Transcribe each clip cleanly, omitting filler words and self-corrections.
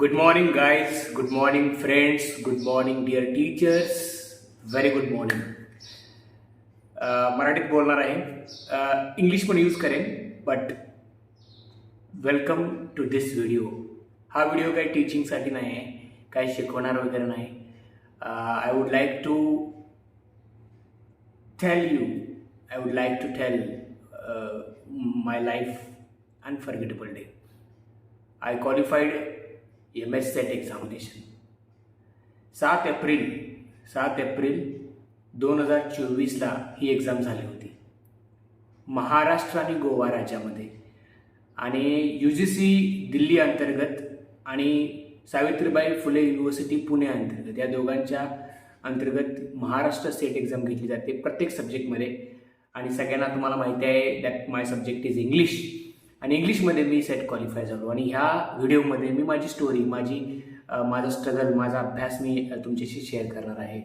Good morning, guys. Good morning, friends. Good morning, dear teachers. Very good morning. मराठीत बोलणार आहे. English पण use करेन, but welcome to this video. हा video काही टीचिंगसाठी नाही आहे, काही शिकवणार वगैरे नाही. I would like to tell my life unforgettable day. I qualified MS SET examination. 7 April 2024ला ही एक्झाम झाली होती महाराष्ट्र आणि गोवा राज्यामध्ये. आणि UGC दिल्ली अंतर्गत आणि सावित्रीबाई फुले युनिव्हर्सिटी पुणे अंतर्गत या दोघांच्या अंतर्गत महाराष्ट्र सेट एक्झाम घेतली जाते प्रत्येक सब्जेक्टमध्ये. आणि सगळ्यांना तुम्हाला माहिती आहे that my subject is English. आणि इंग्लिशमध्ये मी सेट क्वालिफाय झालो. आणि ह्या व्हिडिओमध्ये मी माझी स्टोरी, माझा स्ट्रगल, माझा अभ्यास मी तुमच्याशी शेअर करणार आहे.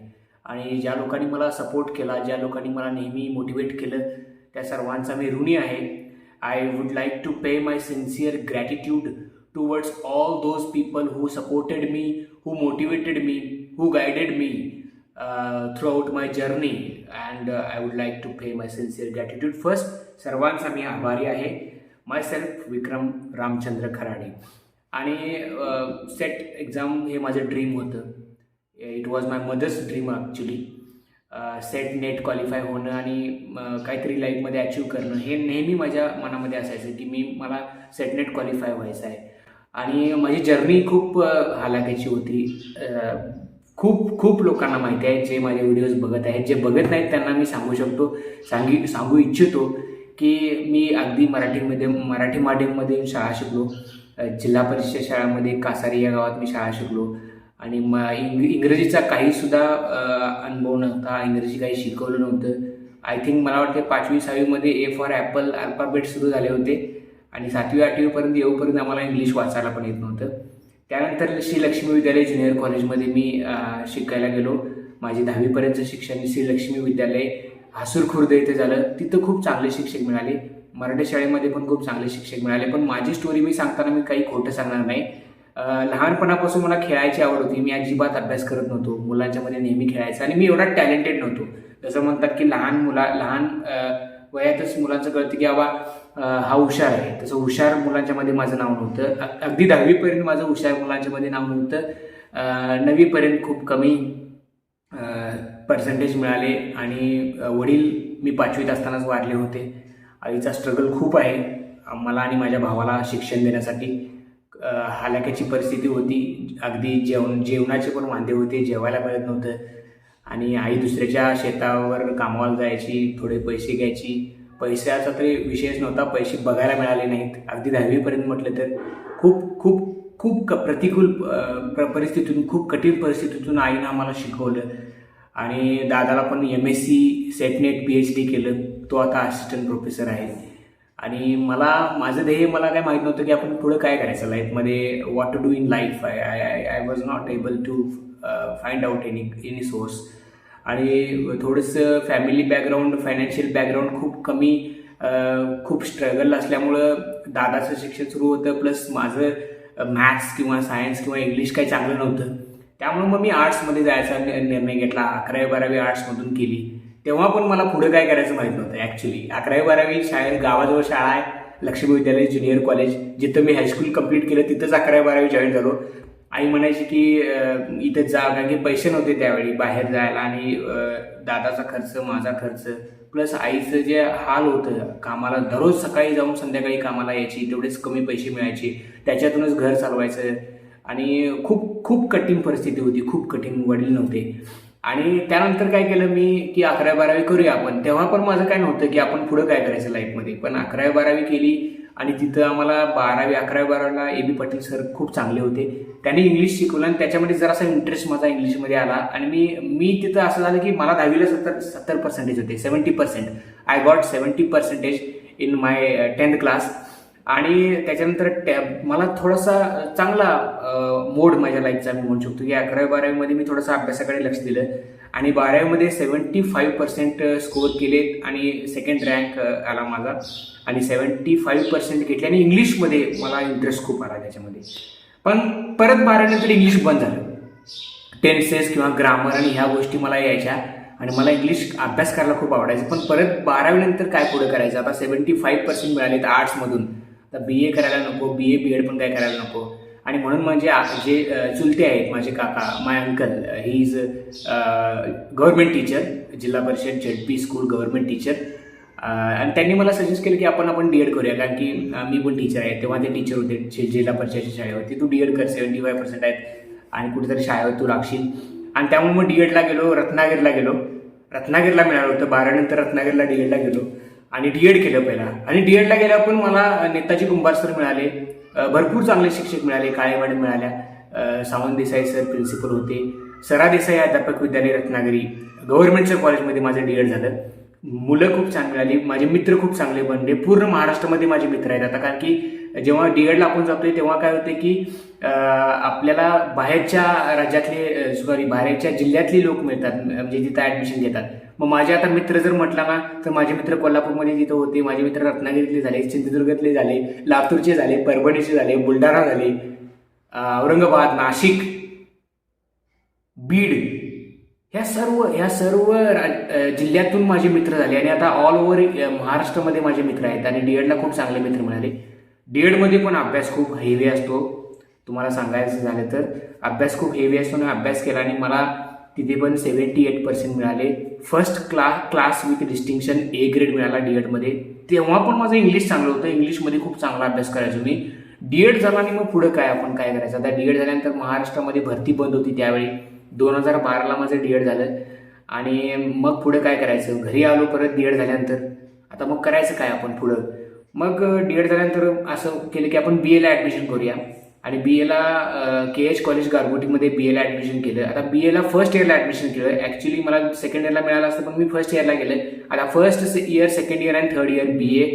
आणि ज्या लोकांनी मला सपोर्ट केला, ज्या लोकांनी मला नेहमी मोटिवेट केलं, त्या सर्वांचा मी ऋणी आहे. I would like to pay my sincere gratitude towards all those people who supported me, who motivated me, who guided me throughout my journey, and I would like to pay my sincere gratitude first. सर्वांचा मी आभारी आहे. Myself Vikram Ramchandra Kharade. आणि SET exam हे माझं dream होतं. It was my mother's dream actually. SET NET qualify होणं आणि काहीतरी लाईफमध्ये अचीव करणं हे नेहमी माझ्या मनामध्ये असायचं की मला सेट नेट क्वालिफाय व्हायचं आहे. आणि माझी जर्नी खूप हालाकीची होती. खूप लोकांना माहिती आहे, जे माझे व्हिडिओज बघत आहेत. जे बघत नाहीत त्यांना मी सांगू इच्छितो की मी अगदी मराठी माध्यममध्ये शाळा शिकलो. जिल्हा परिषद शाळामध्ये कासारी या गावात मी शाळा शिकलो. आणि इंग्रजीचा काहीसुद्धा अनुभव नव्हता. इंग्रजी काही शिकवलं नव्हतं. आय थिंक मला वाटते 5वी 6वीमध्ये ए फॉर ॲपल अल्फाबेट सुरू झाले होते. आणि 7वी 8वीपर्यंत येऊपर्यंत आम्हाला इंग्लिश वाचायला पण येत नव्हतं. त्यानंतर श्री लक्ष्मी विद्यालय ज्युनियर कॉलेजमध्ये मी शिकायला गेलो. माझी 10वीपर्यंतचं शिक्षण श्री लक्ष्मी विद्यालय हासूर खुर्द इथे झालं. तिथं खूप चांगले शिक्षक मिळाले. मराठी शाळेमध्ये पण खूप चांगले शिक्षक मिळाले. पण माझी स्टोरी मी सांगताना मी काही खोटं सांगणार नाही. लहानपणापासून मला खेळायची आवड होती. मी अजिबात अभ्यास करत नव्हतो. मुलांच्यामध्ये नेहमी खेळायचं. आणि मी एवढा टॅलेंटेड नव्हतो. जसं म्हणतात की लहान वयातच मुलांचं कळतं की बाबा हा हुशार आहे. तसं हुशार मुलांच्यामध्ये माझं नाव नव्हतं. अगदी 10वीपर्यंत माझं हुशार मुलांच्यामध्ये नाव नव्हतं. 9वीपर्यंत खूप कमी पर्सेंटेज मिळाले. आणि वडील मी 5वीत असतानाच वारले होते. आईचा स्ट्रगल खूप आहे मला आणि माझ्या भावाला शिक्षण देण्यासाठी. हालाकीची परिस्थिती होती. अगदी जेवणाचे पण वांदे होते. जेवायला मिळत नव्हतं. आणि आई दुसऱ्याच्या शेतावर कामाला जायची, थोडे पैसे घ्यायची. पैशाचा तरी विषयच नव्हता. पैसे बघायला मिळाले नाहीत. अगदी 10वीपर्यंत म्हटलं तर खूप प्रतिकूल परिस्थितीतून, खूप कठीण परिस्थितीतून आईनं आम्हाला शिकवलं. आणि दादाला पण MSc सेट नेट PhD केलं. तो आता असिस्टंट प्रोफेसर आहे. आणि माझं ध्येय मला काय माहीत नव्हतं की आपण पुढं काय करायचं लाईफमध्ये, what to do in life. I was not able to find out any source. आणि थोडंसं फॅमिली बॅकग्राऊंड, फायनान्शियल बॅकग्राऊंड खूप कमी, खूप स्ट्रगल असल्यामुळं दादाचं शिक्षण सुरू होतं. प्लस माझं मॅथ्स किंवा सायन्स किंवा इंग्लिश काही चांगलं नव्हतं. त्यामुळं मग मी आर्ट्समध्ये जायचा निर्णय घेतला. 11वी 12वी आर्ट्समधून केली. तेव्हा पण मला पुढं काय करायचं माहीत नव्हतं ॲक्च्युली. 11वी 12वी शाळेत गावाजवळ शाळा आहे, लक्ष्मी विद्यालय ज्युनियर कॉलेज, जिथं मी हायस्कूल कंप्लीट केलं तिथंच 11वी 12वी जॉईन झालो. आई म्हणायची की इथं जा, कारण की पैसे नव्हते त्यावेळी बाहेर जायला. आणि दादाचा खर्च, माझा खर्च, प्लस आईचं जे हाल होतं, कामाला दररोज सकाळी जाऊन संध्याकाळी कामाला यायची, तेवढेच कमी पैसे मिळायचे, त्याच्यातूनच घर चालवायचं. आणि खूप कठीण परिस्थिती होती, खूप कठीण. वडील नव्हते. आणि त्यानंतर काय केलं मी की 11वी 12वी करूया आपण. तेव्हा पण माझं काय नव्हतं की आपण पुढं काय करायचं लाईफमध्ये. पण 11वी 12वी केली. आणि तिथं आम्हाला 11वी 12वीला AB पाटील सर खूप चांगले होते. त्यांनी इंग्लिश शिकवलं आणि त्याच्यामध्ये जरासा इंटरेस्ट माझा इंग्लिशमध्ये आला. आणि मी तिथं असं झालं की मला 10वीला 70% होते, 70%. I got 70% in my 10th class. आणि त्याच्यानंतर मला थोडासा चांगला मोड माझ्या लाईफचा मी म्हणू शकतो की 11वी 12वीमध्ये मी थोडंसं अभ्यासाकडे लक्ष दिलं. आणि 12वीमध्ये 75% स्कोअर केलेत आणि सेकंड रँक आला माझा. आणि 75% घेतले. आणि इंग्लिशमध्ये मला इंटरेस्ट खूप आला त्याच्यामध्ये. पण परत 12वी नंतर इंग्लिश बंद झालं. टेन्सेस किंवा ग्रामर आणि ह्या गोष्टी मला यायच्या आणि मला इंग्लिश अभ्यास करायला खूप आवडायचं. पण परत 12वी नंतर काय पुढे करायचं, आता 75% मिळाले तर आर्ट्समधून, आता BA करायला नको, BA BEd पण काय करायला नको. आणि म्हणून म्हणजे जे चुलते आहेत माझे काका, my uncle, he is government teacher, जिल्हा परिषद ZP स्कूल गव्हर्नमेंट टीचर. आणि त्यांनी मला सजेस्ट केलं की आपण DEd करूया, कारण की मी पण टीचर आहे. तेव्हा ते टीचर होते जिल्हा परिषदेच्या शाळेवरती. तू DEd कर, 75% आहेत आणि कुठेतरी शाळेवर तू लागशील. आणि त्यामुळे मग DEdला गेलो, रत्नागिरीला मिळालं होतं. 12 नंतर रत्नागिरीला DEdला गेलो आणि DEd केलं पहिला. आणि DEdला गेल्यावर पण मला नेताजी कुंभार सर मिळाले, भरपूर चांगले शिक्षक मिळाले, काळे मॅडम मिळाल्या, सावंत देसाई सर प्रिन्सिपल होते, सरा देसाई अध्यापक विद्यालय रत्नागिरी गव्हर्नमेंटच्या कॉलेजमध्ये माझं DEd झालं. मुलं खूप छान मिळाली, माझे मित्र खूप चांगले बनले. पूर्ण महाराष्ट्रामध्ये माझे मित्र आहेत आता, कारण की जेव्हा DEdला आपण जातोय तेव्हा काय होते की आपल्याला बाहेरच्या राज्यातले बाहेरच्या जिल्ह्यातली लोक मिळतात, म्हणजे तिथं ॲडमिशन घेतात. मग माझे आता मित्र जर म्हटला ना तर माझे मित्र कोल्हापूरमध्ये तिथं होते, माझे मित्र रत्नागिरीतले झाले, सिंधुदुर्गातले झाले, लातूरचे झाले, परभणीचे झाले, बुलढाणा झाले, औरंगाबाद, नाशिक, बीड, ह्या सर्व जिल्ह्यातून माझे मित्र झाले. आणि आता ऑल ओव्हर महाराष्ट्रामध्ये माझे मित्र आहेत आणि DEdला खूप चांगले मित्र मिळाले. DEdमध्ये पण अभ्यास खूप हेवी असतो, तुम्हाला सांगायचं झालं तर अभ्यास खूप हेवी असतो. आणि अभ्यास केला आणि मला तिथे पण 78% मिळाले. First class with distinction A grade मिळाला DEdमध्ये. तेव्हा पण माझं इंग्लिश चांगलं होतं, इंग्लिशमध्ये खूप चांगला अभ्यास करायचो मी. DEd झाला आणि मग पुढं काय करायचं. आता DEd झाल्यानंतर महाराष्ट्रामध्ये भरती बंद होती त्यावेळी, 2012ला माझं DEd झालं. आणि मग पुढं काय करायचं, घरी आलो परत DEd झाल्यानंतर. आता मग करायचं काय आपण पुढं. मग DEd झाल्यानंतर असं केलं की आपण BAला ॲडमिशन करूया. आणि BAला KH कॉलेज गारगोटीमध्ये BAला ॲडमिशन केलं. आता BAला फर्स्ट इयरला ॲडमिशन केलं. ॲक्च्युली मला सेकंड इयरला मिळालं असतं, पण मी फर्स्ट इयरला गेलं. आता फर्स्ट इयर, सेकंड इयर आणि थर्ड इयर BA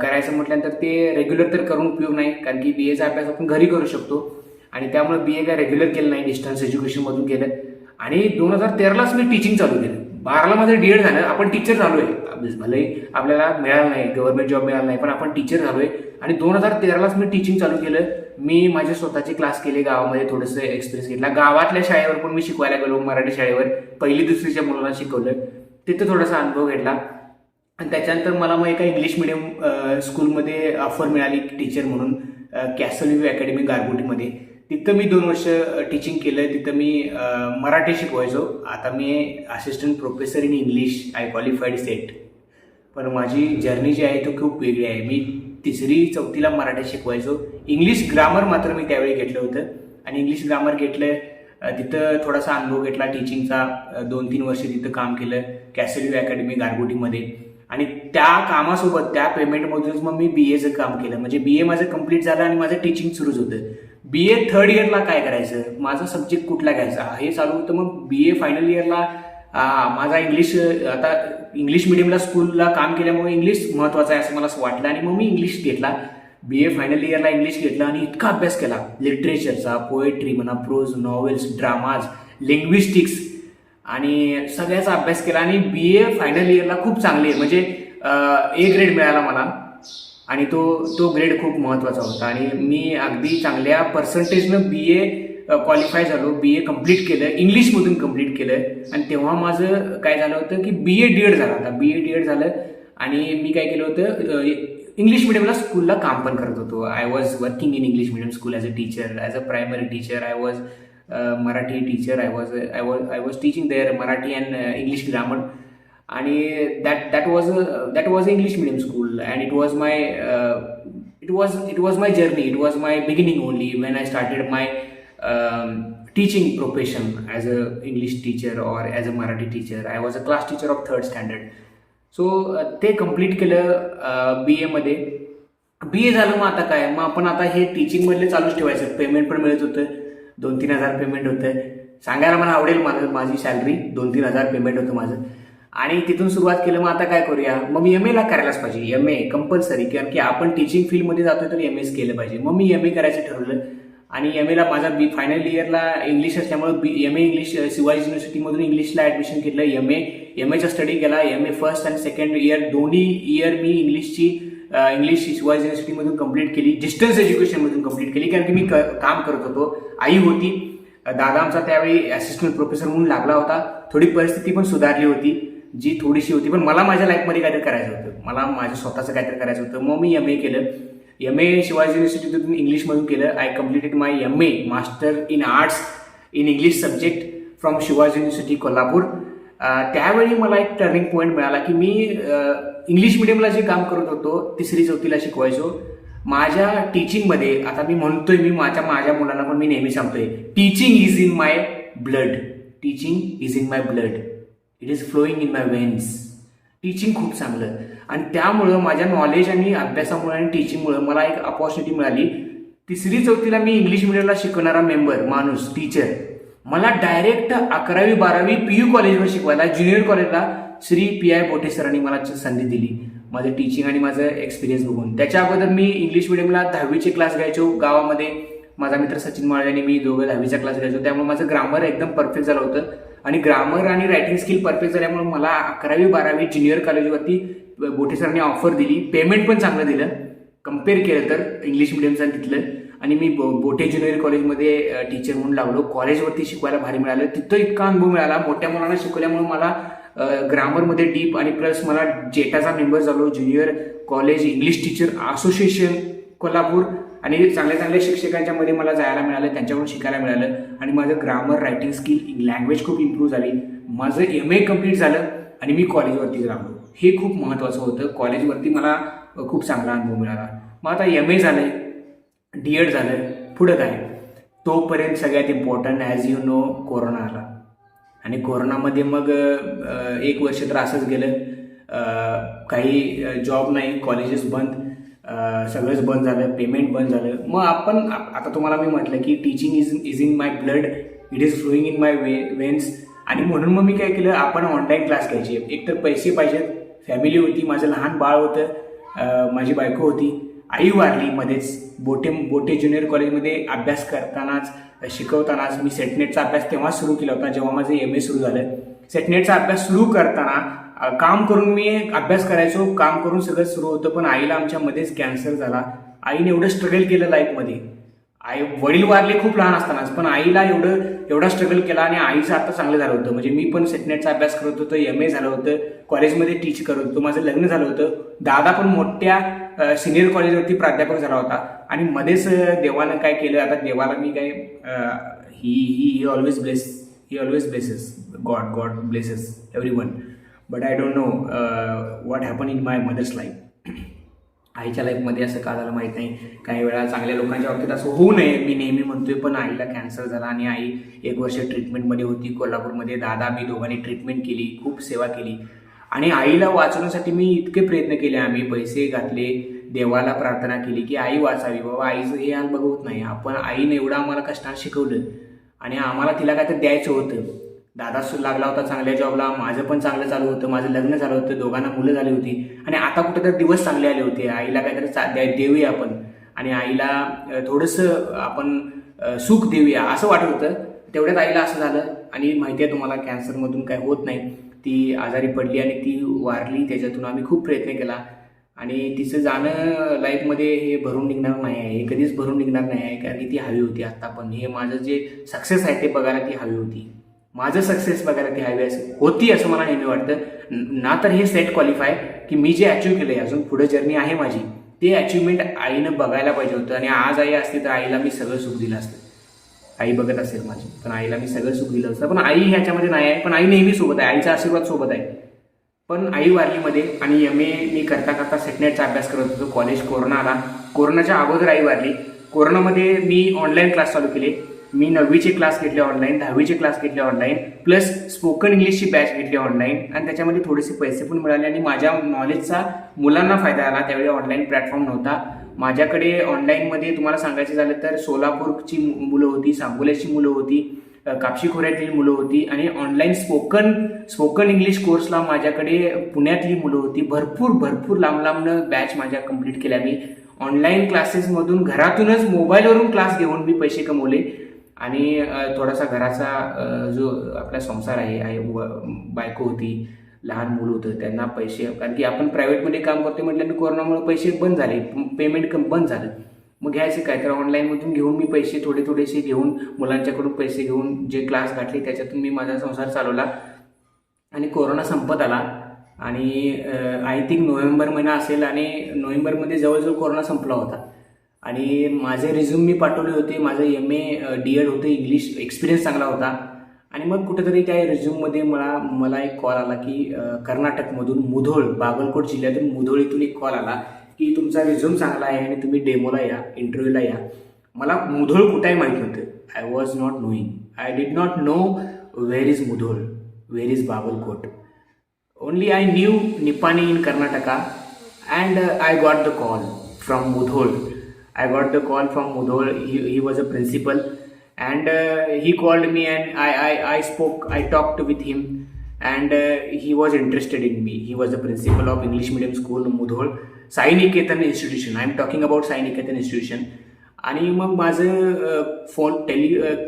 करायचं म्हटल्यानंतर ते रेग्युलर तर करून उपयोग नाही, कारण की BAचा अभ्यास आपण घरी करू शकतो. आणि त्यामुळे BA काय रेग्युलर केलं नाही, डिस्टन्स एज्युकेशनमधून केलं. आणि 2013लाच मी टीचिंग चालू केलं. 12ला माझं DEd झालं, आपण टीचर झालो आहे. भले आपल्याला मिळालं नाही, गव्हर्नमेंट जॉब मिळाला नाही, पण आपण टीचर झालो आहे. आणि 2013लाच मी टीचिंग चालू केलं. मी माझे स्वतःचे क्लास केले, गावामध्ये थोडंसं एक्सपिरियन्स घेतला. गावातल्या शाळेवर पण मी शिकवायला गेलो, मराठी शाळेवर 1ली-2रीच्या मुलांना शिकवलं, तिथं थोडासा अनुभव घेतला. आणि त्याच्यानंतर मला मग एका इंग्लिश मिडियम स्कूलमध्ये ऑफर मिळाली टीचर म्हणून, कॅसल व्ह्यू अकॅडमी गारगोटीमध्ये. तिथं मी 2 वर्ष टीचिंग केलं. तिथं मी मराठी शिकवायचो. आता मी assistant professor in English, I qualified SET. पण माझी जर्नी जी आहे तो खूप वेगळी आहे. मी 3री-4थीला मराठी शिकवायचो. इंग्लिश ग्रामर मात्र मी त्यावेळी घेतलं होतं आणि इंग्लिश ग्रामर घेतलं. तिथं थोडासा अनुभव घेतला टीचिंगचा. 2-3 वर्ष तिथं काम केलं कॅसल व्ह्यू अकॅडमी गारगोटीमध्ये. आणि त्या कामासोबत, त्या पेमेंटमधूनच मग मी BAचं काम केलं. म्हणजे BA माझं कंप्लीट झालं आणि माझं टीचिंग सुरूच होतं. BA थर्ड इयरला काय करायचं, माझा सब्जेक्ट कुठला घ्यायचा हे चालू होतं. मग BA फायनल इयरला माझा इंग्लिश, आता इंग्लिश मिडियमला स्कूलला काम केल्यामुळे इंग्लिश महत्त्वाचं आहे असं मला असं वाटलं आणि मग मी इंग्लिश घेतला. BA फायनल इयरला इंग्लिश घेतला आणि इतका अभ्यास केला, लिटरेचरचा, पोएट्री म्हणा, प्रोज, नॉवेल्स, ड्रामाज, लिंग्विस्टिक्स आणि सगळ्याचा अभ्यास केला. आणि BA फायनल इयरला खूप चांगली आहे, म्हणजे A ग्रेड मिळाला मला. आणि तो ग्रेड खूप महत्त्वाचा होता. आणि मी अगदी चांगल्या पर्सेंटेजनं BA क्वालिफाय झालो, BA कंप्लीट केलं, इंग्लिशमधून कंप्लीट केलं. आणि तेव्हा माझं काय झालं होतं की BA DEd झालं. आता BA DEd झालं आणि मी काय केलं होतं, इंग्लिश मिडियमला स्कूलला काम पण करत होतो. I was working in English medium school as a teacher, as a primary teacher. I was Marathi teacher. I was teaching there Marathi and English grammar. आणि that was English medium school, and it was my journey. It was my beginning only when I started my teaching profession as a English teacher or as a Marathi teacher. I was a class teacher of 3rd standard. So ते complete केलं BA मध्ये. BA झालं. मग आता काय, मग आपण आता हे टीचिंग मधले चालूच ठेवायचं. पेमेंट पण मिळत होतं, 2-3 हजार पेमेंट होतं. सांगायला मला आवडेल, माझी सॅलरी 2-3 हजार पेमेंट होतं माझं. आणि तिथून सुरुवात केलं. मग आता काय करूया, मग मी MA ला करायलाच पाहिजे. MA कंपल्सरी, कारण की आपण टीचिंग फील्डमध्ये जातोय तर MAच केलं पाहिजे. मग मी MA करायचं ठरवलं. आणि MA ला माझा फायनल इयरला इंग्लिश असल्यामुळे MA इंग्लिश शिवाजी युनिव्हर्सिटीमधून इंग्लिशला ॲडमिशन घेतलं. MAचा स्टडी केला. MA फर्स्ट आणि सेकंड इयर दोन्ही इयर मी इंग्लिशची इंग्लिश शिवाजी युनिव्हर्सिटीमधून कंप्लीट केली, डिस्टन्स एज्युकेशनमधून कंप्लीट केली, कारण की मी काम करत होतो. आई होती, दादा आमचा त्यावेळी असिस्टंट प्रोफेसर म्हणून लागला होता. थोडी परिस्थिती पण सुधारली होती, जी थोडीशी होती, पण मला माझ्या लाईफमध्ये काहीतरी करायचं होतं, मला माझं स्वतःचं काहीतरी करायचं होतं. मग मी MA केलं. MA शिवाजी युनिव्हर्सिटीतून इंग्लिशमधून केलं. I completed my MA master in arts in English subject from Shivaji university Kolhapur. त्यावेळी मला एक टर्निंग पॉईंट मिळाला की मी इंग्लिश मिडियमला जे काम करत होतो 3री-4थीला शिकवायचो. माझ्या टीचिंगमध्ये आता मी म्हणतोय, मी माझ्या मुलांना पण मी नेहमी सांगतोय, teaching is in my blood. Teaching is in my blood. It is flowing in my veins. Teaching खूप चांगलं, आणि त्यामुळं माझ्या नॉलेज आणि अभ्यासामुळे आणि टीचिंगमुळे मला एक अपॉर्च्युनिटी मिळाली. 3री-4थीला मी इंग्लिश मिडियमला शिकवणारा माणूस, टीचर, मला डायरेक्ट 11वी-12वी PU कॉलेजवर शिकवायला, ज्युनियर कॉलेजला श्री PI बोटे सरांनी मला संधी दिली, माझं टीचिंग आणि माझं एक्सपिरियन्स बघून. त्याच्या अगोदर मी इंग्लिश मिडियमला 10वीचे क्लास घ्यायचो गावामध्ये. माझा मित्र सचिन माळे आणि मी दोघं 10वीचा क्लास घ्यायचो. त्यामुळे माझं ग्रामर एकदम परफेक्ट झालं होतं, आणि ग्रामर आणि रायटिंग स्किल परफेक्ट झाल्यामुळे मला 11वी-12वी ज्युनियर कॉलेजवरती बोटे सरांनी ऑफर दिली. पेमेंट पण चांगलं दिलं कम्पेअर केलं तर इंग्लिश मिडियमचं तिथलं. आणि मी बोटे ज्युनियर कॉलेजमध्ये टीचर म्हणून लागलो. कॉलेजवरती शिकवायला भारी मिळालं. तिथं इतका अनुभव मिळाला. मोठ्या मुलांना शिकवल्यामुळे मला ग्रामरमध्ये डीप, आणि प्लस मला जेटाचा मेंबर झालो, junior college English teacher association Kolhapur, आणि चांगल्या चांगल्या शिक्षकांच्या मध्ये मला जायला मिळालं, त्यांच्याकडून शिकायला मिळालं, आणि माझं ग्रामर रायटिंग स्किल लँग्वेज खूप इम्प्रूव्ह झाली. माझं MA कम्प्लीट झालं आणि मी कॉलेजवरती लागलो. हे खूप महत्त्वाचं होतं. कॉलेजवरती मला खूप चांगला अनुभव मिळाला. मग आता MA झालंय, DED झालं, पुढं काय? तोपर्यंत सगळ्यात important as you know corona आला, आणि कोरोनामध्ये मग 1 वर्ष तर असंच गेलं. काही जॉब नाही, कॉलेजेस बंद, सगळंच बंद झालं, पेमेंट बंद झालं. मग आपण आता तुम्हाला मी म्हटलं की teaching is in my blood, it is flowing in my veins. आणि म्हणून मग मी काय केलं, आपण ऑनलाईन क्लास घ्यायचे. एकतर पैसे पाहिजेत, फॅमिली होती, माझं लहान बाळ होतं, माझी बायको होती, आई वारली मध्येच. बोटे ज्युनियर कॉलेजमध्ये अभ्यास करतानाच, शिकवतानाच मी सेटनेटचा अभ्यास तेव्हा सुरू केला होता जेव्हा माझं MA सुरू झालं. सेटनेटचा अभ्यास सुरू करताना काम करून मी अभ्यास करायचो, काम करून सगळं सुरू होतं, पण आईला आमच्यामध्येच कॅन्सर झाला. आईने एवढं स्ट्रगल केलं लाईफमध्ये. वडील वारले खूप लहान असतानाच, पण आईला एवढा स्ट्रगल केला, आणि आईचं आता चांगलं झालं होतं. म्हणजे मी पण सेटनेटचा अभ्यास करत होतो, MA झालं होतं, कॉलेजमध्ये टीच करत होतो, माझं लग्न झालं होतं, दादा पण मोठ्या सिनियर कॉलेजवरती प्राध्यापक झाला होता. आणि मध्येच देवानं काय केलं, आता देवाला मी काय, he always blesses, God blesses everyone, but I don't know what happen in my mother's life. आईच्या लाईफमध्ये असं का झालं माहीत नाही. काही वेळा चांगल्या लोकांच्या बाबतीत असं होऊ नये मी नेहमी म्हणतोय, पण आईला कॅन्सर झाला, आणि आई 1 वर्ष ट्रीटमेंटमध्ये होती कोल्हापूरमध्ये. दादा मी दोघांनी ट्रीटमेंट केली, खूप सेवा केली, आणि आईला वाचवण्यासाठी मी इतके प्रयत्न केले. आम्ही पैसे घातले, देवाला प्रार्थना केली की आई वाचावी. बाबा आईचं हे हाल बघवत नाही आपण. आईने एवढं आम्हाला कष्टाने शिकवलं, आणि आम्हाला तिला काय तर द्यायचं होतं. दादा लागला होता चांगल्या जॉबला, माझं पण चांगलं चालू होतं, माझं लग्न झालं होतं, दोघांना मुलं झाली होती, आणि आता कुठं तर दिवस चांगले आले होते. आईला काहीतरी देऊया आपण, आणि आईला थोडंसं आपण सुख देऊया असं वाटत होतं. तेवढ्यात आईला असं झालं, आणि माहिती आहे तुम्हाला कॅन्सरमधून काय होत नाही. ती आजारी पडली आणि ती वारली. त्याच्यातून आम्ही खूप प्रयत्न केला, आणि तिचं जाणं लाईफमध्ये हे भरून निघणार नाही आहे, हे कधीच भरून निघणार नाही आहे, कारण की ती हवी होती. आत्ता पण हे माझं जे सक्सेस आहे ते बघायला ती हवी होती. माझं सक्सेस बघायला ती हवी होती असं मला नेहमी वाटतं. ना तर हे सेट क्वालिफाय की मी जे अचीव्ह केलं आहे, अजून पुढे जर्नी आहे माझी, ते अचिव्हमेंट आईनं बघायला पाहिजे होतं. आणि आज आई असती तर आईला मी सगळं सुख दिलं असतं. आई बघत असेल माझी, पण आईला मी सगळं सुख दिलं असतं. पण आई ह्याच्यामध्ये नाही आहे, पण आई नेहमी सोबत आहे, आईचा आशीर्वाद सोबत आहे. पण आई वारलीमध्ये, आणि MA मी करता करता सेटनेटचा अभ्यास करत होतो. कॉलेज कोरोना आला, कोरोनाच्या अगोदर आई वारली. कोरोनामध्ये मी ऑनलाईन क्लास चालू केले. मी 9वीचे क्लास घेतले ऑनलाईन, 10वीचे क्लास घेतले ऑनलाईन, प्लस स्पोकन इंग्लिशची बॅच घेतली ऑनलाईन, आणि त्याच्यामध्ये थोडेसे पैसे पण मिळाले, आणि माझ्या नॉलेजचा मुलांना फायदा आला. त्यावेळी ऑनलाईन प्लॅटफॉर्म नव्हता माझ्याकडे. ऑनलाईनमध्ये तुम्हाला सांगायचं झालं तर सोलापूरची मुलं होती, सांगोल्याची मुलं होती, कापशी खोऱ्यातली मुलं होती, आणि ऑनलाईन स्पोकन इंग्लिश कोर्सला माझ्याकडे पुण्यातली मुलं होती. भरपूर लांबनं बॅच माझ्या कंप्लीट केल्या मी. ऑनलाईन क्लासेसमधून घरातूनच मोबाईलवरून क्लास घेऊन मी पैसे कमवले, आणि थोडासा घराचा जो आपला संसार आहे, बायको होती, लहान मुलं होतं त्यांना पैसे, कारण की आपण प्रायव्हेटमध्ये काम करतो म्हटल्यानं कोरोनामुळे पैसे बंद झाले, पेमेंट बंद झालं. मग घ्यायचं काय, तर ऑनलाईनमधून घेऊन मी पैसे थोडेसे घेऊन मुलांच्याकडून पैसे घेऊन जे क्लास घातले त्याच्यातून मी माझा संसार चालवला. आणि कोरोना संपत आला आणि आय थिंक नोव्हेंबर महिना असेल आणि नोव्हेंबरमध्ये जवळजवळ कोरोना संपला होता. आणि माझे रिझ्यूम मी पाठवले होते, माझं MA DED होतं, इंग्लिश एक्सपिरियन्स चांगला होता. आणि मग कुठेतरी त्या रिझ्यूममध्ये मला एक कॉल आला की कर्नाटकमधून मुधोळ, बागलकोट जिल्ह्यातून मुधोळ इथून एक कॉल आला की तुमचा रिझ्यूम चांगला आहे आणि तुम्ही डेमोला या, इंटरव्ह्यूला या. मला मुधोळ कुठे आहे माहीत नव्हतं. I was not knowing, I did not know where is Mudhol, where is Bagalkot. Only I new Nipani in Karnataka and I got the call from Mudhol. I got the call from Mudhol. He was a principal and he called me and I talked with him and he was interested in me. He was the principal of English medium school Mudhol, Sai Niketan institution. I am talking about Sai Niketan institution. आणि मग माझं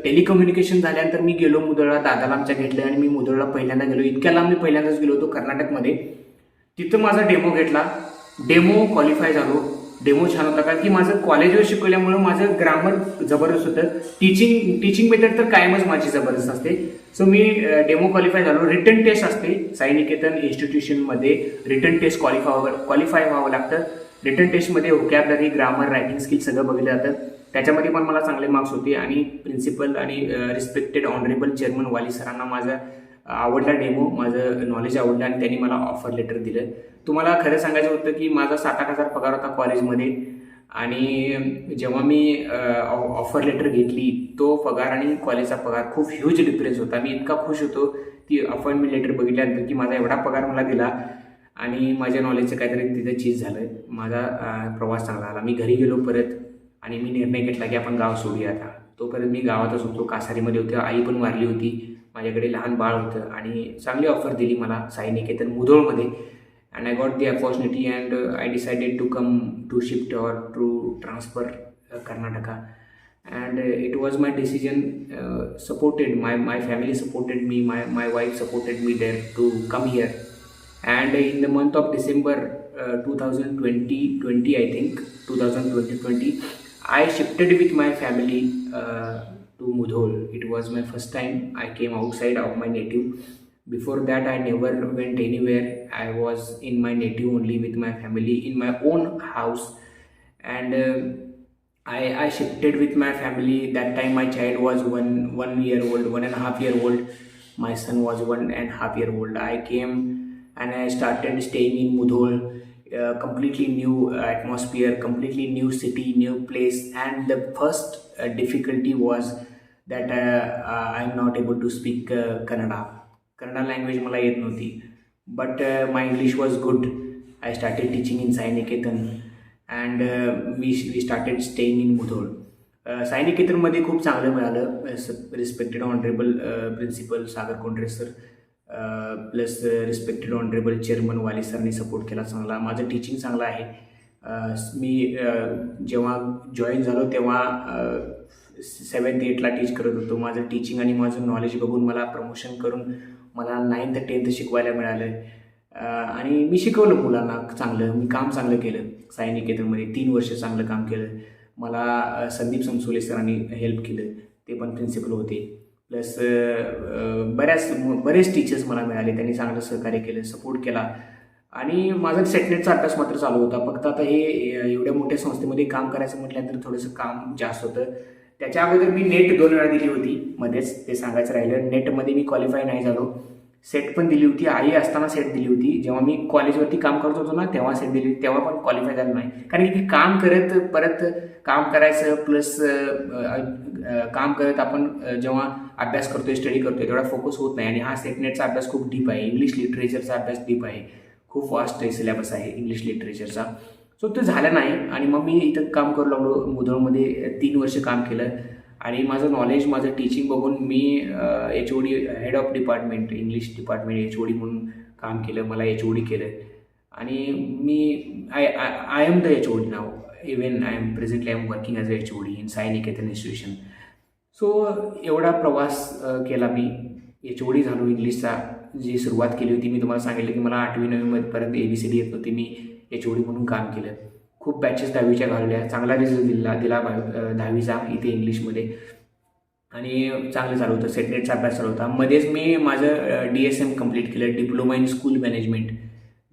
telecommunication झाल्यानंतर मी गेलो मुधोळला, दादाला आमच्या घेतलं आणि मी मुधोळला पहिल्यांदा गेलो. इतक्या लांब मी पहिल्यांदाच गेलो होतो कर्नाटकमध्ये. तिथं माझा डेमो घेतला, डेमो क्वालिफाय झालो. डेमो छान होता कारण की माझं कॉलेजवर शिकवल्यामुळं माझं ग्रामर जबरदस्त होतं. टीचिंग मेथड तर कायमच माझी जबरदस्त असते. सो मी डेमो क्वालिफाय झालो. रिटन टेस्ट असते साई निकेतन इन्स्टिट्यूशनमध्ये, रिटन टेस्ट क्वालिफाय व्हावं लागतं. रिटन टेस्टमध्ये व्होकॅबलरी, ग्रामर, रायटिंग स्किल सगळं बघितलं जातं. त्याच्यामध्ये पण मला चांगले मार्क्स होते आणि प्रिन्सिपल आणि रिस्पेक्टेड ऑनरेबल चेअरमन वाली सरांना माझा आवडला डेमो, माझं नॉलेज आवडलं आणि त्यांनी मला ऑफर लेटर दिलं. तुम्हाला खरं सांगायचं होतं की माझा 7,000 पगार होता कॉलेजमध्ये आणि जेव्हा मी ऑफर लेटर घेतली तो पगार आणि कॉलेजचा पगार खूप ह्यूज डिफरन्स होता. मी इतका खुश होतो ती अपॉइंटमेंट लेटर बघितल्यानंतर की माझा एवढा पगार मला दिला आणि माझ्या नॉलेजचं काहीतरी तिथं चीज झालं. माझा प्रवास चांगला आला. मी घरी गेलो परत आणि मी निर्णय घेतला की आपण गाव सोडूया आता. तोपर्यंत मी गावातच होतो, कासारीमध्ये होतो. आई पण वारली होती, माझ्याकडे लहान बाळ होतं आणि चांगली ऑफर दिली मला साई निकेतन मुधोळमध्ये. And I got the opportunity and I decided to come to shift or to transfer Karnataka. And it was my decision, supported my family supported me, my wife supported me there to come here. And in the month of December 2020 I think 2020 I shifted with my family to Mudhol. It was my first time I came outside of my native. Before that I never went anywhere. I was in my native only with my family in my own house. And I shifted with my family. That time my child was one year old, 1.5 year old. My son was 1.5 year old. I came and I started staying in Mudhol. Completely new atmosphere, completely new city, new place. And the first difficulty was that I'm not able to speak Kannada. Kannada language मला येत नव्हती. But my English was good. I started teaching in Sai Niketan and we started staying in Mudhol. Sai निकेतनमध्ये खूप चांगलं मिळालं. Respected honourable principal Sagar Kondre sir plus respected honourable chairman वाली सरनी support केला चांगला. माझं टीचिंग चांगलं आहे. मी जेव्हा जॉईन झालो तेव्हा 7th 8th टीच करत होतो. माझं टीचिंग आणि माझं नॉलेज बघून मला प्रमोशन करून मला 9th 10th शिकवायला मिळालं आणि मी शिकवलं मुलांना चांगलं. मी काम चांगलं केलं साई निकेतनमध्ये. 3 वर्ष चांगलं काम केलं. मला संदीप संसोले सरांनी हेल्प केलं, ते पण प्रिन्सिपल होते. प्लस बरेच टीचर्स मला मिळाले, त्यांनी चांगलं सहकार्य केलं, सपोर्ट केला. आणि माझा सेटनेटचा अभ्यास मात्र चालू होता. फक्त आता हे एवढ्या मोठ्या संस्थेमध्ये काम करायचं म्हटल्यानंतर थोडंसं काम जास्त होतं. त्याच्या अगोदर मी नेट 2 वेळा दिली होती मध्येच, ते सांगायचं राहिलं. नेटमध्ये मी क्वालिफाय नाही झालो. सेट पण दिली होती, आई असताना सेट दिली होती. जेव्हा मी कॉलेजवरती काम करत होतो ना तेव्हा सेट दिली, तेव्हा पण क्वालिफाय झालं नाही. कारण की काम करत परत काम करायचं प्लस काम करत आपण जेव्हा अभ्यास करतोय, स्टडी करतोय तेवढा फोकस होत नाही. आणि हा सेटनेटचा अभ्यास खूप डीप आहे. इंग्लिश लिटरेचरचा अभ्यास डीप आहे, खूप वास्ट आहे सिलेबस आहे इंग्लिश लिटरेचरचा. सो ते झालं नाही आणि मग मी इथं काम करू लागलो. मुधोळमध्ये 3 वर्ष काम केलं आणि माझं नॉलेज, माझं टीचिंग बघून मी HOD head of department, English department HOD म्हणून काम केलं. मला HOD केलं आणि मी आय एम द HOD नाव. Even I am working as a HOD in Sai Niketan institution. So एवढा प्रवास केला मी. HOD झालो इंग्लिशचा. जी सुरुवात केली होती, मी तुम्हाला सांगितलं की मला 8वी-9वीपर्यंत ABCD येत नव्हती. मी HOD म्हणून काम केलं. खूप बॅचेस 10वीच्या घालवल्या. चांगला रिझल्ट दिला 10वीचा इथे इंग्लिशमध्ये आणि चांगलं चालू होतं. सेटनेटचा अभ्यास चालू होता. मध्येच मी माझं DSM कंप्लीट केलं, डिप्लोमा इन स्कूल मॅनेजमेंट.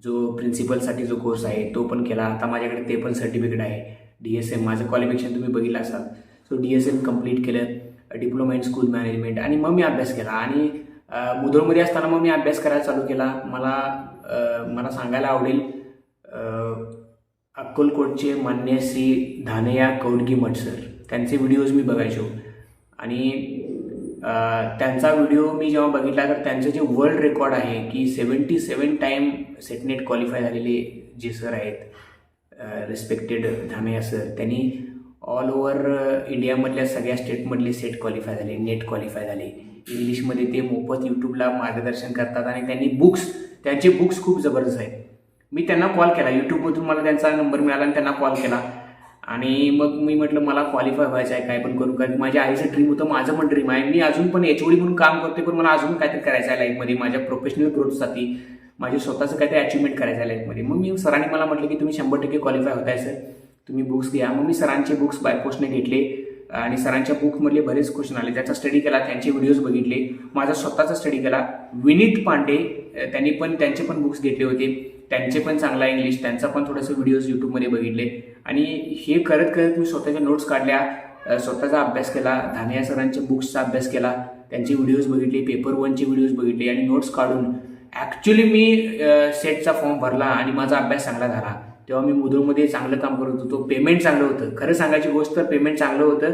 जो प्रिन्सिपलसाठी जो कोर्स आहे तो पण केला. आता माझ्याकडे ते पण सर्टिफिकेट आहे. DSM माझं क्वालिफिकेशन तुम्ही बघितलं असाल. सो DSM कंप्लीट केलं, डिप्लोमा इन स्कूल मॅनेजमेंट. आणि मग मी अभ्यास केला आणि मुधोळमध्ये असताना मग मी अभ्यास करायला चालू केला. मला सांगायला आवडेल, अक्कलकोटचे मान्य श्री धानया कौडगीमठ सर, त्यांचे व्हिडिओज मी बघायचो आणि त्यांचा व्हिडिओ मी जेव्हा बघितला तर त्यांचं जे वर्ल्ड रेकॉर्ड आहे की 77 टाईम सेटनेट क्वालिफाय झालेले जे सर आहेत, रिस्पेक्टेड धानया सर, त्यांनी ऑल ओव्हर इंडियामधल्या सगळ्या स्टेटमधले सेट क्वालिफाय झाले, नेट क्वालिफाय झाले. इंग्लिशमध्ये ते मोफत यूट्यूबला मार्गदर्शन करतात आणि त्यांचे बुक्स खूप जबरदस्त आहेत. मी त्यांना कॉल केला, यूट्यूबमधून मला त्यांचा नंबर मिळाला आणि त्यांना कॉल केला आणि मग मी म्हटलं मला क्वालिफाय व्हायचं आहे, काय पण करू, कारण माझ्या आईचं ड्रीम होतं, माझं पण ड्रीम आहे. मी अजून पण HOD म्हणून काम करते, पण मला अजून काहीतरी करायचं आहे लाईफमध्ये, माझ्या प्रोफेशनल ग्रोथसाठी, माझे स्वतःचं काहीतरी अचिव्हमेंट करायचं आहे लाईफमध्ये. मग मी सरांनी मला म्हटलं की तुम्ही 100% क्वालिफाय होताय सर, तुम्ही बुक्स घ्या. मग मी सरांचे बुक्स बाय पोस्टने घेतले आणि सरांच्या बुकमधले बरेच क्वेश्चन आले, त्याचा स्टडी केला, त्यांचे व्हिडिओज बघितले, माझा स्वतःचा स्टडी केला. विनीत पांडे त्यांचे पण बुक्स घेतले होते, त्यांचे पण चांगला इंग्लिश, त्यांचा पण थोडंसं व्हिडिओज यूट्यूबमध्ये बघितले आणि हे करत करत मी स्वतःच्या नोट्स काढल्या, स्वतःचा अभ्यास केला, धानया सरांच्या बुक्सचा अभ्यास केला, त्यांचे व्हिडिओज बघितले, पेपर 1चे व्हिडिओज बघितले आणि नोट्स काढून ॲक्च्युली मी सेटचा फॉर्म भरला आणि माझा अभ्यास चांगला झाला. तेव्हा मी मुधोळमध्ये चांगलं काम करत होतो, पेमेंट चांगलं होतं. खरं सांगायची गोष्ट तर पेमेंट चांगलं होतं.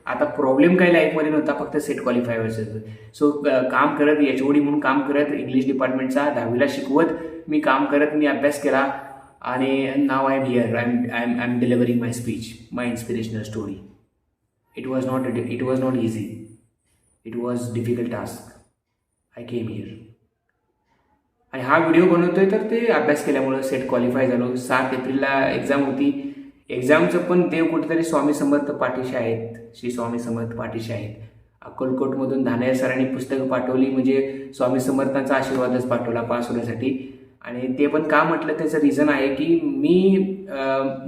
आता प्रॉब्लेम काही लाईफमध्ये नव्हता, फक्त सेट क्वालिफाय व्हायचं होतं. सो काम करत, HOD म्हणून काम करत, इंग्लिश डिपार्टमेंटचा 10वीला शिकवत मी काम करत, मी अभ्यास केला आणि नाव I am here. I am delivering my speech, my inspirational story. It was not easy, it was difficult task. I came here आणि हा व्हिडिओ बनवतोय तर ते अभ्यास केल्यामुळं सेट क्वालिफाय झालो. 7 एप्रिलला एक्झाम होती. एक्झामचं पण देव कुठेतरी स्वामी समर्थ पाठीशी आहेत, श्री स्वामी समर्थ पाठीशी आहेत. अक्कलकोटमधून धानया सरांनी पुस्तकं पाठवली, म्हणजे स्वामी समर्थांचा आशीर्वादच पाठवला पास होण्यासाठी. आणि ते पण का म्हटलं, त्याचं रिझन आहे की मी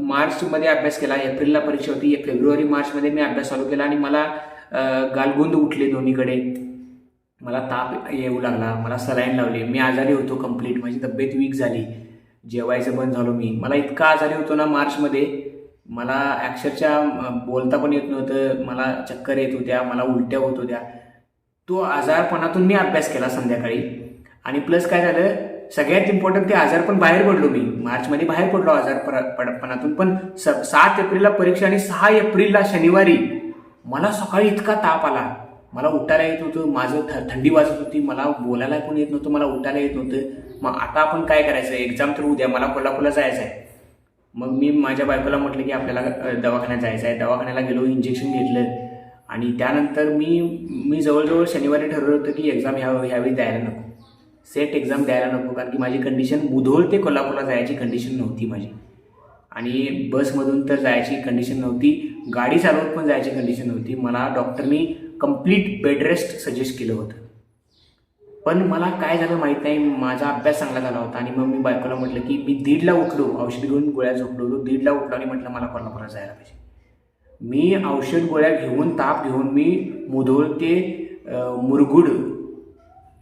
मार्चमध्ये अभ्यास केला, एप्रिलला परीक्षा होती, फेब्रुवारी-मार्चमध्ये मी अभ्यास चालू केला आणि मला गालगुंद उठले दोन्हीकडे, मला ताप येऊ लागला, मला सलाईन लावली, मी आजारी होतो कंप्लीट, माझी तब्येत वीक झाली, जेवायचं बंद झालो मी. मला इतका आजारी होतो ना मार्चमध्ये, मला अक्षरशः बोलता पण येत नव्हतं, मला चक्कर येत होत्या, मला उलट्या होत होत्या. तो आजारपणातून मी अभ्यास केला संध्याकाळी. आणि प्लस काय झालं, सगळ्यात इम्पॉर्टंट ते आजारपण बाहेर पडलो मी, मार्चमध्ये बाहेर पडलो आजारपणातून. पण 7 एप्रिलला परीक्षा आणि 6 एप्रिलला शनिवारी मला सकाळी इतका ताप आला, मला उठायला येत नव्हतं, माझं थंडी वाजत होती, मला बोलायला पण येत नव्हतं, मला उठायला येत नव्हतं. मग आता आपण काय करायचं, एक्झाम तर उद्या, मला कोल्हापूरला जायचं आहे. मग मी माझ्या बायकोला म्हटलं की आपल्याला दवाखान्यात जायचं आहे. दवाखान्याला गेलो, इंजेक्शन घेतलं आणि त्यानंतर मी जवळजवळ शनिवारी ठरवलं होतं की एक्झाम ह्यावेळी द्यायला नको, सेट एक्झाम द्यायला नको, कारण की माझी कंडिशन मुधोळ ते कोल्हापूरला जायची कंडिशन नव्हती माझी, आणि बसमधून तर जायची कंडिशन नव्हती, गाडी चालवत पण जायची कंडिशन नव्हती. मला डॉक्टरनी कंप्लीट बेड रेस्ट सजेस्ट केलं होतं. पण मला काय झालं माहीत नाही, माझा अभ्यास चांगला झाला होता आणि मग मी बायकोला म्हटलं की मी 1:30ला उठलो, औषध घेऊन गोळ्या झोपलो होतो, 1:30ला उठलो आणि म्हटलं मला कोल्हापूरला जायला पाहिजे. मी औषध गोळ्या घेऊन, ताप घेऊन मी मुधोळ ते मुरगुड,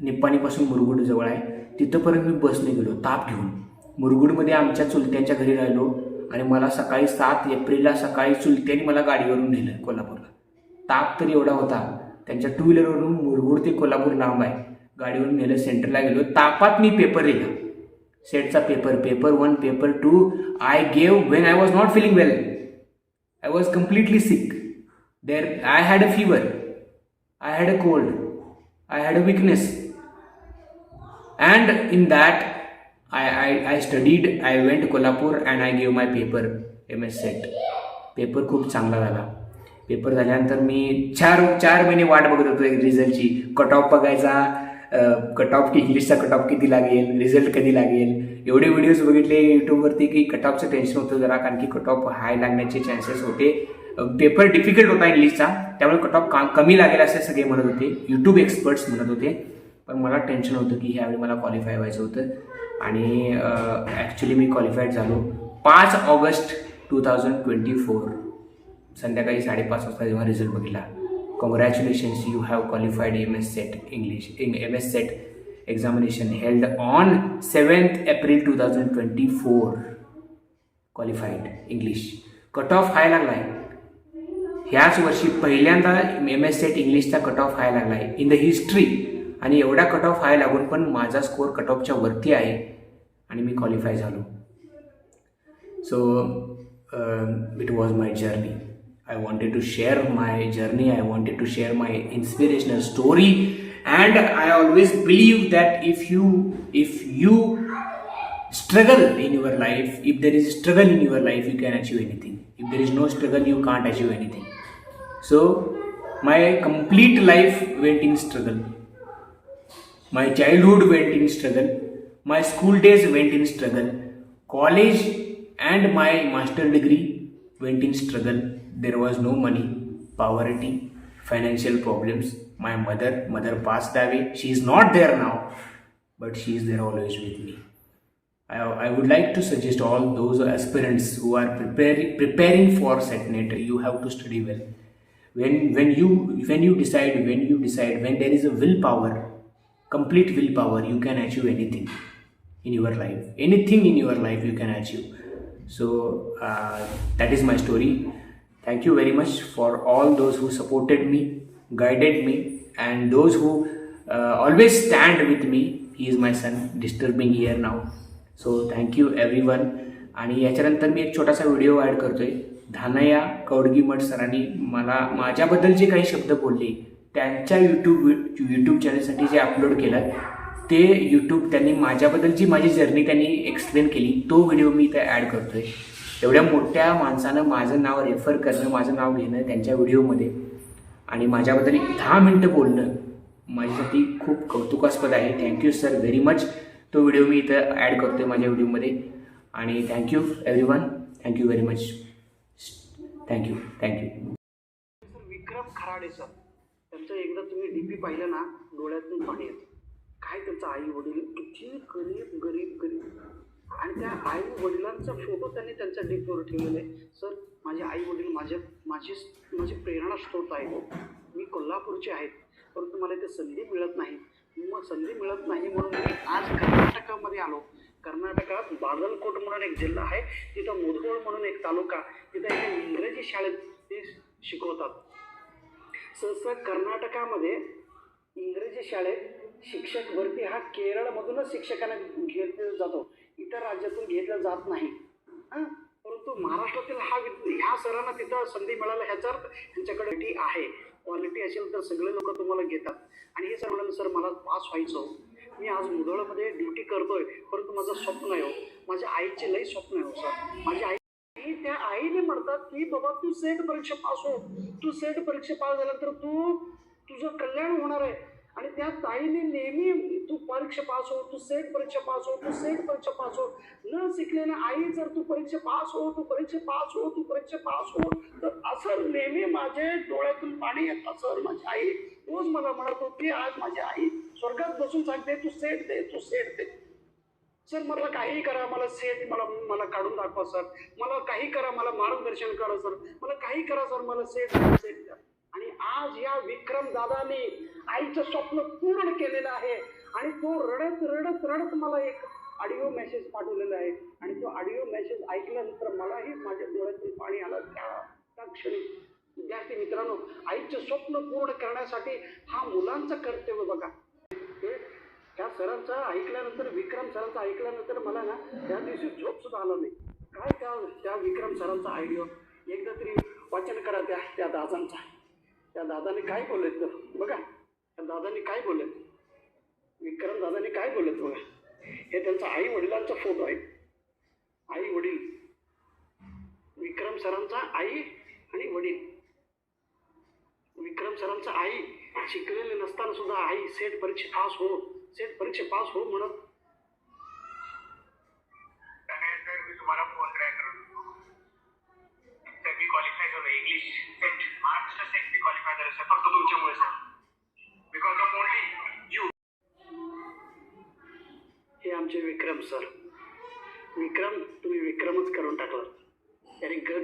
निप्पाणीपासून मुरगुड जवळ आहे, तिथंपर्यंत मी बसने गेलो ताप घेऊन. मुरगुडमध्ये आमच्या चुलत्यांच्या घरी राहिलो आणि मला सकाळी 7 एप्रिलला सकाळी चुलत्यांनी मला गाडीवरून नेलं कोल्हापूरला. ताप तर एवढा होता, त्यांच्या 2 व्हीलरवरून मुरगुड ते कोल्हापूर लांब आहे, गाडीवरून नेलं, सेंटरला गेलो. तापात मी पेपर लिहिला, सेटचा paper 1, paper 2 I gave when I was not feeling well. I was completely sick there. I had a fever, I had a cold, I had a weakness, and in that I studied. I went to Kolhapur and I gave my paper, MS set. Paper खूप चांगला झाला. Paper झाल्यानंतर मी 4 महिने वाट बघत होतो एक रिझल्टची, cut off बघायचा, कट ऑफ इंग्लिशचा कट ऑफ किती लागेल, रिझल्ट कधी लागेल. एवढे व्हिडिओज बघितले यूट्यूबवरती की कट ऑफचं टेन्शन होतं जरा, कारण की कट ऑफ हाय लागण्याचे चान्सेस होते. पेपर डिफिकल्ट होता इंग्लिशचा, त्यामुळे कट ऑफ कमी लागेल असे सगळे म्हणत होते, यूट्यूब एक्सपर्ट्स म्हणत होते. पण मला टेन्शन होतं की ह्यावेळी मला क्वालिफाय व्हायचं होतं आणि ॲक्च्युली मी क्वालिफाईड झालो 5 ऑगस्ट 2024 संध्याकाळी 5:30 वाजता जेव्हा रिझल्ट बघितला. Congratulations, you have qualified MS SET English MS SET examination held on 7th April 2024. Qualified English. Cut off high लागला आहे. ह्याच वर्षी पहिल्यांदा MS सेट इंग्लिशचा कट ऑफ हाय लागला आहे इन द हिस्ट्री. आणि एवढा कट ऑफ हाय लागून पण माझा स्कोअर कट ऑफच्या वरती आहे आणि मी क्वालिफाय झालो. So it was my journey. I wanted to share my journey. I wanted to share my inspirational story, and I always believe that if you struggle in your life, if there is struggle in your life, you can achieve anything. If there is no struggle, you can't achieve anything. So my complete life went in struggle. My childhood went in struggle. My school days went in struggle. College and my master degree went in struggle. There was no money, poverty, financial problems. My mother passed away. She is not there now, but she is there always with me. I would like to suggest all those aspirants who are preparing for SETNET, you have to study well. When you decide, when there is a willpower, complete willpower, you can achieve anything in your life. Anything in your life you can achieve. So that is my story. Thank you very much for all those who supported me, guided me, and those who always stand with me. He is my son, disturbing here now. So thank you everyone. आणि याच्यानंतर मी एक छोटासा video add करतोय. धानया कौडगीमठ सरांनी मला माझ्याबद्दल जे काही शब्द बोलले त्यांच्या यूट्यूब चॅनलसाठी जे अपलोड केलं ते यूट्यूब त्यांनी माझ्याबद्दलची माझी जर्नी त्यांनी एक्सप्लेन केली. तो व्हिडिओ मी इथे ॲड करतोय. एवढ्या मोठ्या माणसानं माझं नाव रेफर करणं, माझं नाव घेणं त्यांच्या व्हिडिओमध्ये आणि माझ्याबद्दल 10 मिनटं बोलणं माझ्यासाठी खूप कौतुकास्पद आहे. Thank you sir very much. तो व्हिडिओ मी इथं ॲड करतो आहे माझ्या व्हिडिओमध्ये. आणि thank you everyone. Thank you very much. Thank you. Sir Vikram Kharade sir, त्यांचं एकदा तुम्ही DP पाहिलं ना, डोळ्यातून पाणी येतं. काय त्यांचं आई वडील किती गरीब आणि त्या आई वडिलांचा फोटो त्यांनी त्यांच्या DPवर ठेवलेला आहे. सर माझे आई वडील माझे प्रेरणा स्रोत आहेत. मी कोल्हापूरचे आहेत, परंतु मला इथे संधी मिळत नाही. म्हणून मी आज कर्नाटकामध्ये आलो. कर्नाटकात बागलकोट म्हणून एक जिल्हा आहे, तिथं मुधोळ म्हणून एक तालुका, तिथं एका इंग्रजी शाळेत ते शिकवतात. सहसा कर्नाटकामध्ये इंग्रजी शाळेत शिक्षक भरती हा केरळमधूनच शिक्षकांना घेतला जातो, इतर राज्यातून घेतला जात नाही. परंतु महाराष्ट्रातील ह्या सरांना तिथं संधी मिळाला, ह्याचा अर्थ त्यांच्याकडे आहे. क्वालिटी असेल तर सगळे लोक तुम्हाला घेतात. आणि हे सर म्हणाले, सर मला पास व्हायचं. मी आज मुधोळमध्ये ड्युटी करतोय, परंतु माझं स्वप्न आहे हो, माझ्या आईचे लई स्वप्न आहे हो सर. माझी आई, त्या आईने म्हणतात की बाबा तू सेट परीक्षा पास हो, तू सेट परीक्षा पास झाल्यानंतर तुझं कल्याण होणार आहे. आणि त्या ताईने नेहमी तू परीक्षा पास हो, तू सेट परीक्षा पास हो, तू सेट परीक्षा पास हो. न शिकलेल्या आई जर तू परीक्षा पास हो, तू परीक्षा पास हो, तू परीक्षा पास हो, तर असं नेहमी माझे डोळ्यातून पाणी येतं. सर माझी आई रोज मला म्हणत होती, आज माझी आई स्वर्गात बसून सांगते तू सेट दे, तू सेट दे. सर मला काही करा, मला सेट मला काढून दाखवा सर, मला काही करा, मला मार्गदर्शन करा सर, मला काही करा सर, मला सेट द्या. आणि आज या विक्रम दादाने आईचं स्वप्न पूर्ण केलेलं आहे. आणि तो रडत मला एक ऑडिओ मेसेज पाठवलेला आहे. आणि तो ऑडिओ मेसेज ऐकल्यानंतर मलाही माझ्या डोळ्यातून पाणी आलं त्या क्षणी. विद्यार्थी मित्रांनो, आईचं स्वप्न पूर्ण करण्यासाठी हा मुलांचं कर्तव्य बघा. त्या सरांचं ऐकल्यानंतर, विक्रम सरांचं ऐकल्यानंतर मला ना त्या दिवशी झोप सुद्धा आला नाही. काय त्या विक्रम सरांचा ऑडिओ एकदा तरी वाचन करा त्या दादांचा. त्या दादाने काय बोललेत तर बघा, त्या दादाने काय बोललेत, विक्रम दादाने काय बोललेत बघा. हे त्यांचा आई वडिलांचा फोटो आहे. आई वडील, विक्रम सरांचा आई आणि वडील. विक्रम सरांचा आई शिकलेले नसताना सुद्धा आई सेट परीक्षा पास हो म्हणत. मी तुम्हाला फोन ट्राय करून सर मी क्वालिफाय झालो इंग्लिश सेट, महाराष्ट्र सेट मी क्वालिफाय झालो सर, फक्त तुमच्यामुळे sir, because of only you. आमचे विक्रम सर. विक्रम, तुम्ही विक्रमच करून टाकला. Very good.